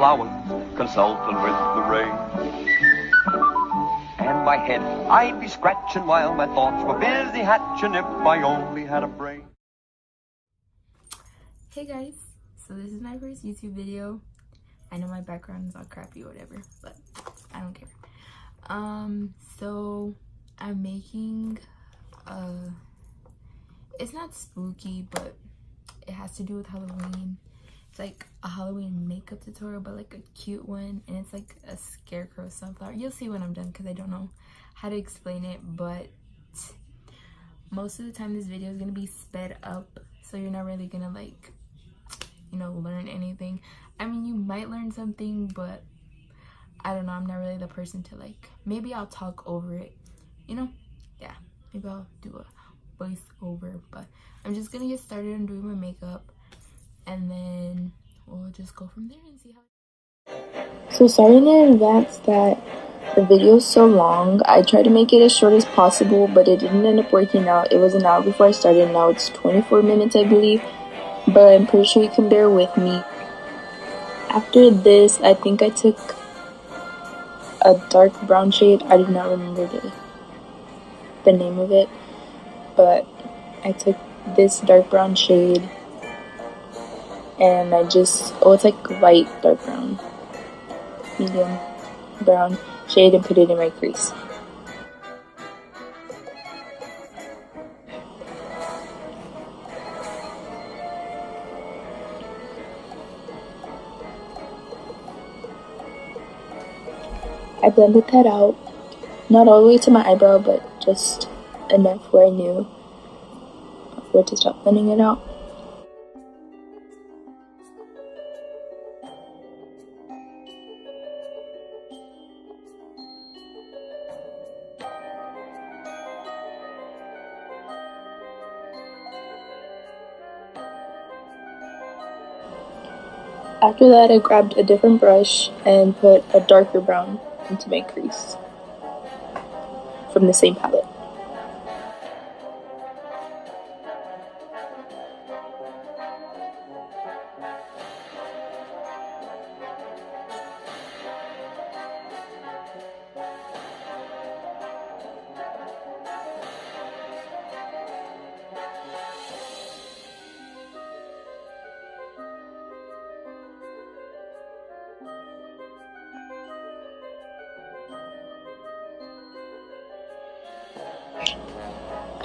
flowers, consulting with the rain. And my head I'd be scratching while my thoughts were busy hatching if I only had a brain. Hey guys, so this is my first YouTube video. I know my background is all crappy or whatever, but I don't care. So I'm making it's not spooky, but it has to do with Halloween. It's like a Halloween makeup tutorial, but like a cute one, and it's like a Scarecrow sunflower. You'll see when I'm done because I don't know how to explain it, but most of the time this video is gonna be sped up, so you're not really gonna like, you know, learn anything. I mean, you might learn something, but I don't know, I'm not really the person to like, maybe I'll talk over it, you know? Yeah, maybe I'll do a voice over, but I'm just gonna get started on doing my makeup, and then we'll just go from there and see how. So sorry in advance that the video is so long. I tried to make it as short as possible, but it didn't end up working out. It was an hour before I started. Now it's 24 minutes, I believe, but I'm pretty sure you can bear with me. After this, I think I took a dark brown shade. I do not remember the name of it, but I took this dark brown shade, and I just, it's like light dark brown, medium brown shade, and put it in my crease. I blended that out, not all the way to my eyebrow, but just enough where I knew where to stop blending it out. After that, I grabbed a different brush and put a darker brown into my crease from the same palette.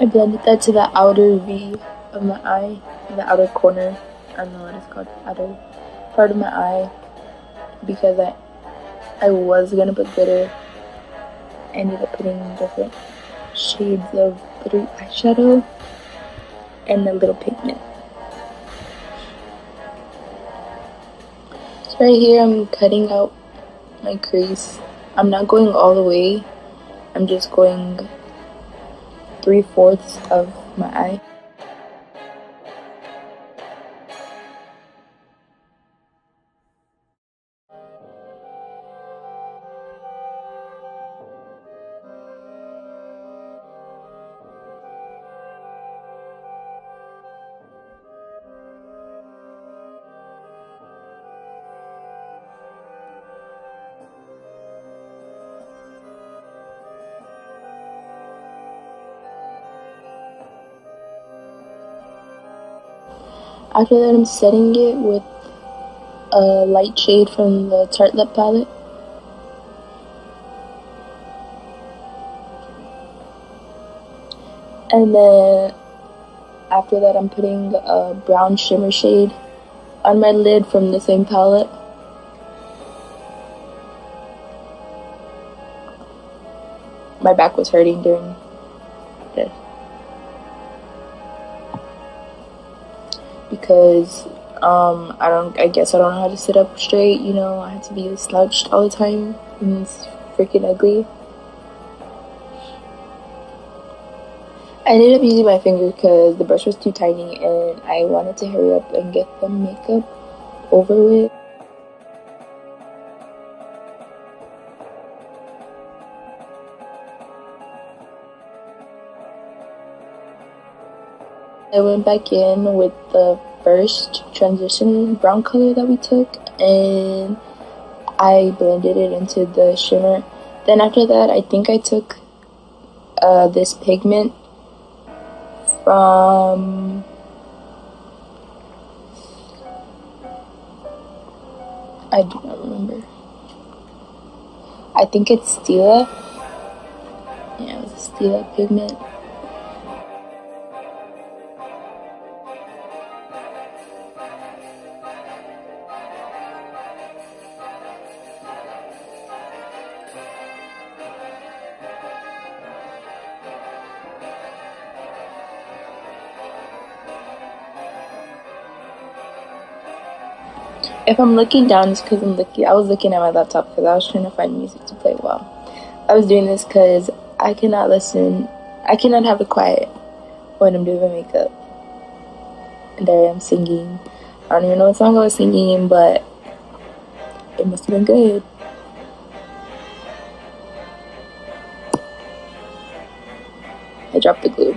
I blended that to the outer V of my eye, the outer corner, I don't know what it's called, outer part of my eye, because I was gonna put glitter. I ended up putting different shades of glittery eyeshadow and a little pigment. So right here I'm cutting out my crease. I'm not going all the way, I'm just going 3/4 of my eye. After that, I'm setting it with a light shade from the Tarte Lip palette. And then after that, I'm putting a brown shimmer shade on my lid from the same palette. My back was hurting during this, because I guess I don't know how to sit up straight, you know. I had to be slouched all the time, and it's freaking ugly. I ended up using my finger because the brush was too tiny and I wanted to hurry up and get the makeup over with. I went back in with the first transition brown color that we took, and I blended it into the shimmer. Then after that, I think I took this pigment from I do not remember. I think it's Stila. Yeah, it was a Stila pigment. If I'm looking down, it's because I was looking at my laptop because I was trying to find music to play while I was doing this, because I cannot have it quiet when I'm doing my makeup. And there I am singing. I don't even know what song I was singing, but it must have been good. I dropped the glue.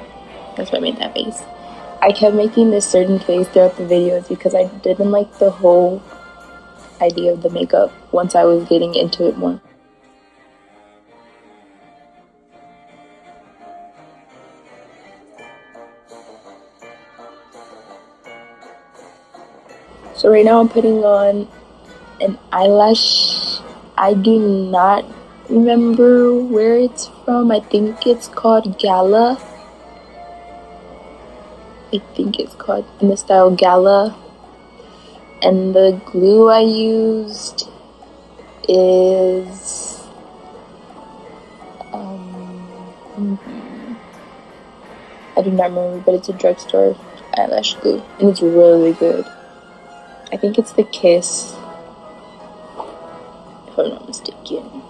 That's why I made that face. I kept making this certain face throughout the videos because I didn't like the whole idea of the makeup once I was getting into it more. So right now I'm putting on an eyelash. I do not remember where it's from. I think it's called Gala. I think it's called in the style Gala. And the glue I used is I do not remember, but it's a drugstore eyelash glue, and it's really good. I think it's the Kiss, if I'm not mistaken.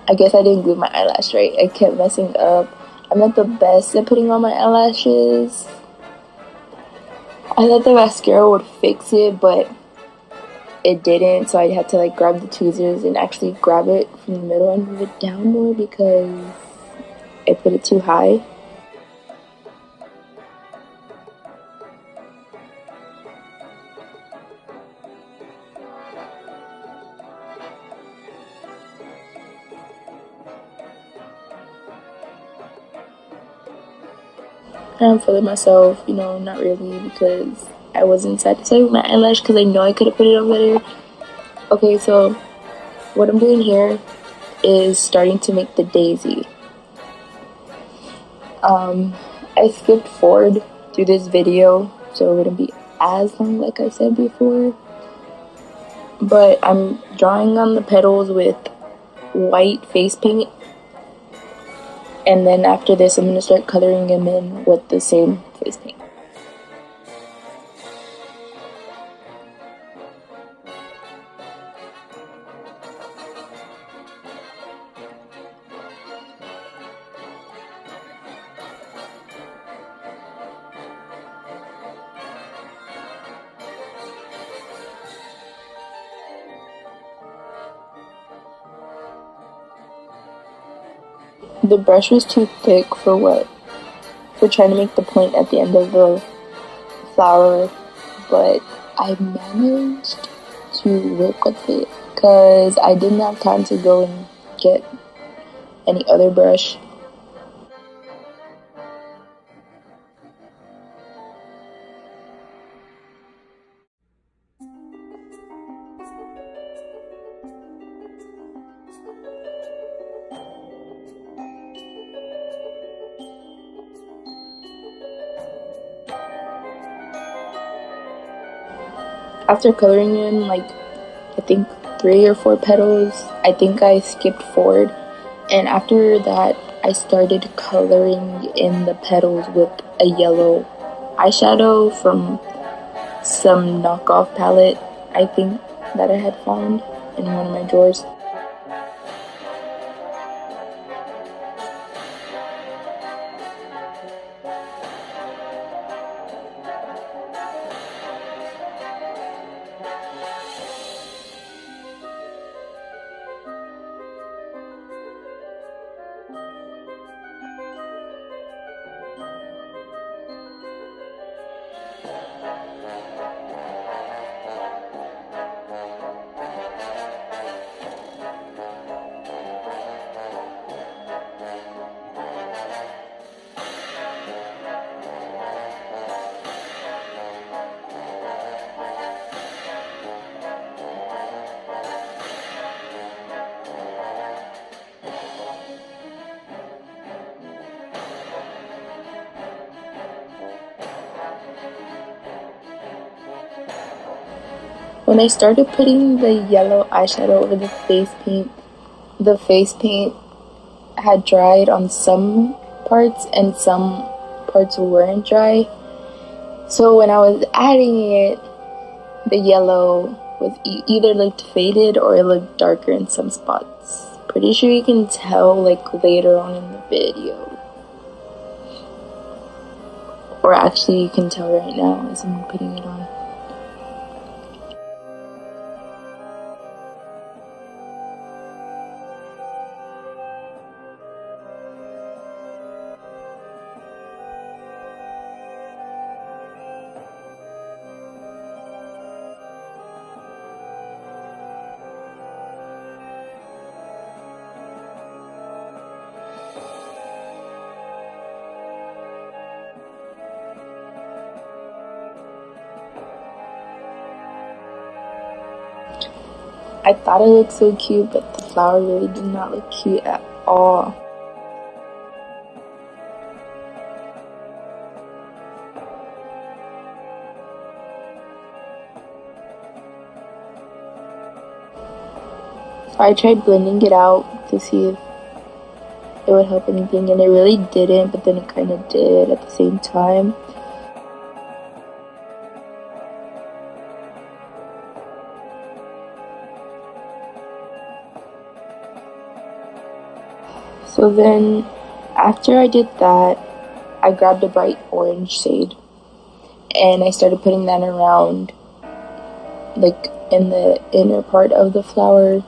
I guess I didn't glue my eyelash right. I kept messing up. I'm not the best at putting on my eyelashes. I thought the mascara would fix it, but it didn't, so I had to grab the tweezers and actually grab it from the middle and move it down more because I put it too high. I'm feeling myself, not really, because I wasn't satisfied with my eyelash because I know I could have put it on better. Okay, so what I'm doing here is starting to make the daisy. I skipped forward through this video, so it wouldn't be as long like I said before. But I'm drawing on the petals with white face paint. And then after this, I'm going to start coloring them in with the same face paint. The brush was too thick for trying to make the point at the end of the flower, but I managed to work with it because I didn't have time to go and get any other brush. After coloring in I think 3 or 4 petals, I think I skipped forward, and after that I started coloring in the petals with a yellow eyeshadow from some knockoff palette I think that I had found in one of my drawers. When I started putting the yellow eyeshadow over the face paint had dried on some parts and some parts weren't dry. So when I was adding it, the yellow was either looked faded or it looked darker in some spots. Pretty sure you can tell like later on in the video. Or actually you can tell right now as I'm putting it on. I thought it looked so cute, but the flower really did not look cute at all. So I tried blending it out to see if it would help anything, and it really didn't, but then it kind of did at the same time. So then, after I did that, I grabbed a bright orange shade, and I started putting that around, like, in the inner part of the flower.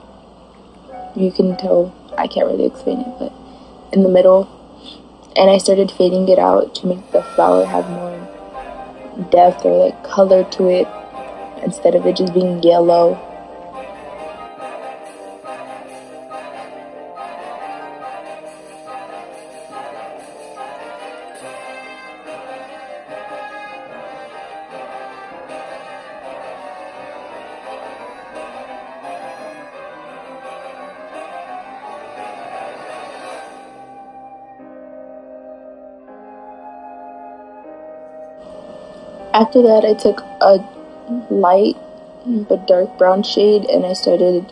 You can tell, I can't really explain it, but in the middle. And I started fading it out to make the flower have more depth or, like, color to it, instead of it just being yellow. After that, I took a light but dark brown shade and I started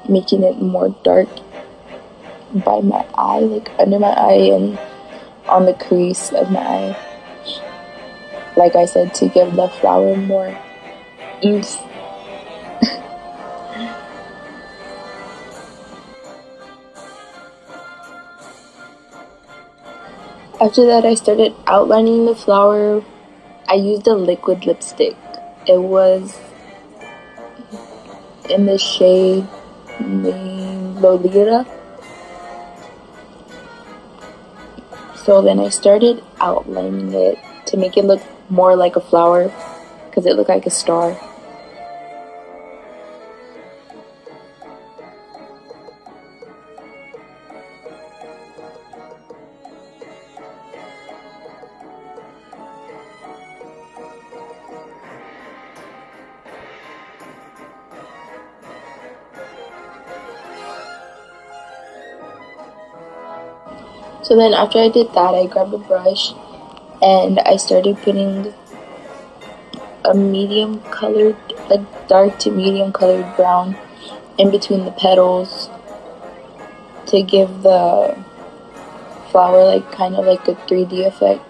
making it more dark by my eye, like under my eye and on the crease of my eye. Like I said, to give the flower more oomph. After that, I started outlining the flower. I used a liquid lipstick. It was in the shade named Lolita. So then I started outlining it to make it look more like a flower, because it looked like a star. So then after I did that, I grabbed a brush and I started putting a medium colored, like dark to medium colored brown in between the petals to give the flower like kind of like a 3D effect.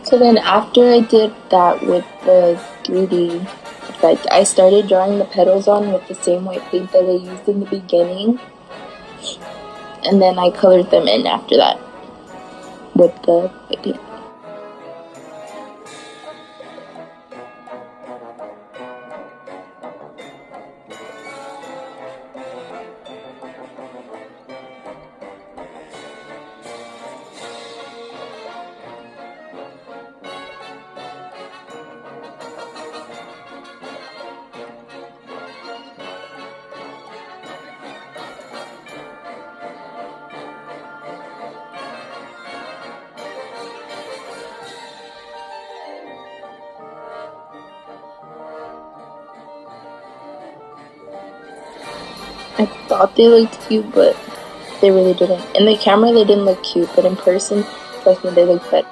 So then after I did that with the 3D effect, I started drawing the petals on with the same white paint that I used in the beginning. And then I colored them in after that with the white paint. I thought they looked cute, but they really didn't. In the camera, they didn't look cute, but in person, trust me, they look better.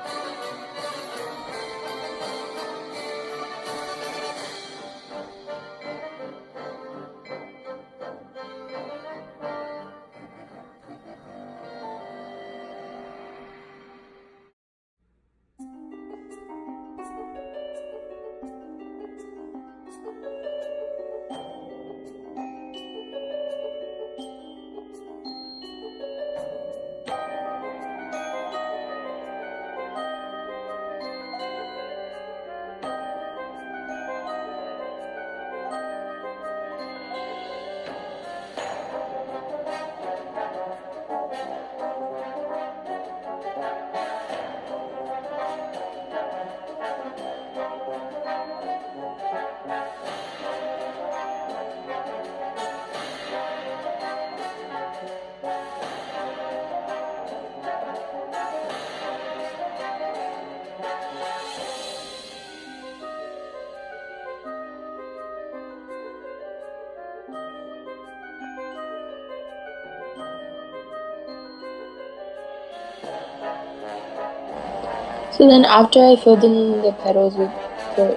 So then after I filled in the petals with the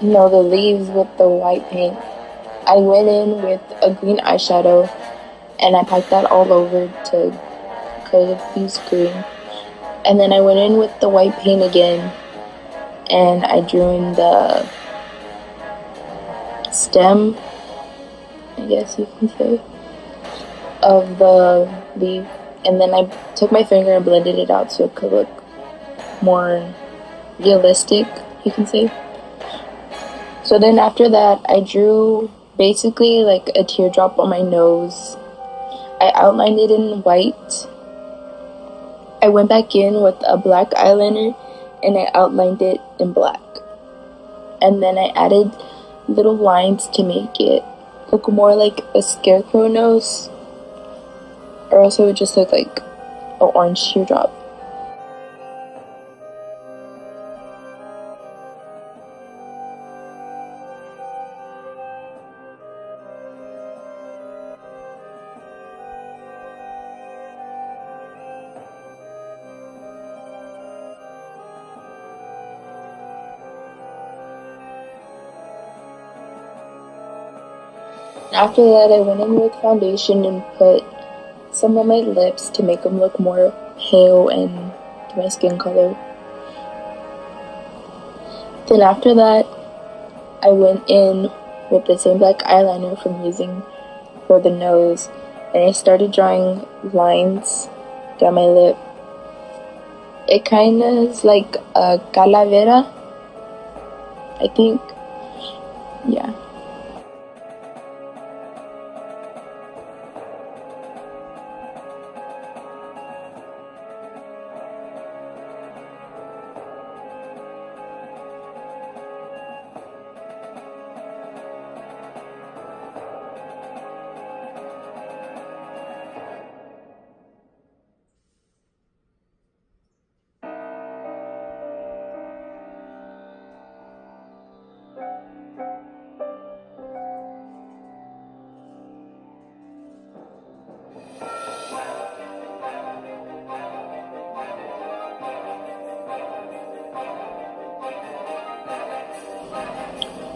leaves with the white paint, I went in with a green eyeshadow and I packed that all over to color the leaves green. And then I went in with the white paint again and I drew in the stem, I guess you can say, of the leaf. And then I took my finger and blended it out so it could look more realistic, you can say. So then after that, I drew basically like a teardrop on my nose. I outlined it in white. I went back in with a black eyeliner and I outlined it in black. And then I added little lines to make it look more like a scarecrow nose, or else it would just look like an orange teardrop. After that, I went in with foundation and put some on my lips to make them look more pale and to my skin color. Then after that, I went in with the same black eyeliner from using for the nose, and I started drawing lines down my lip. It kind of is like a calavera, I think. Yeah.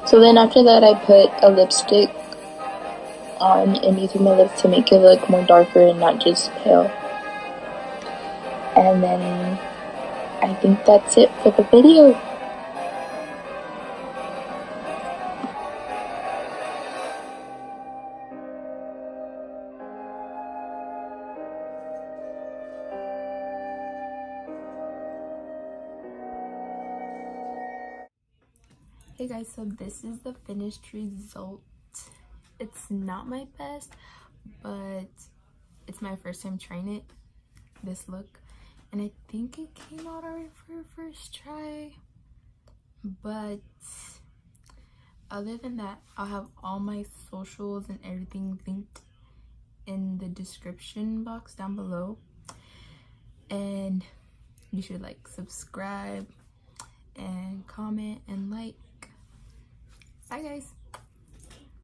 So then after that, I put a lipstick on and using my lips to make it look more darker and not just pale. And then I think that's it for the video. Hey guys, so this is the finished result. It's not my best, but it's my first time trying it, this look, and I think it came out alright for a first try. But other than that, I'll have all my socials and everything linked in the description box down below, and you should like, subscribe and comment and like. Bye guys.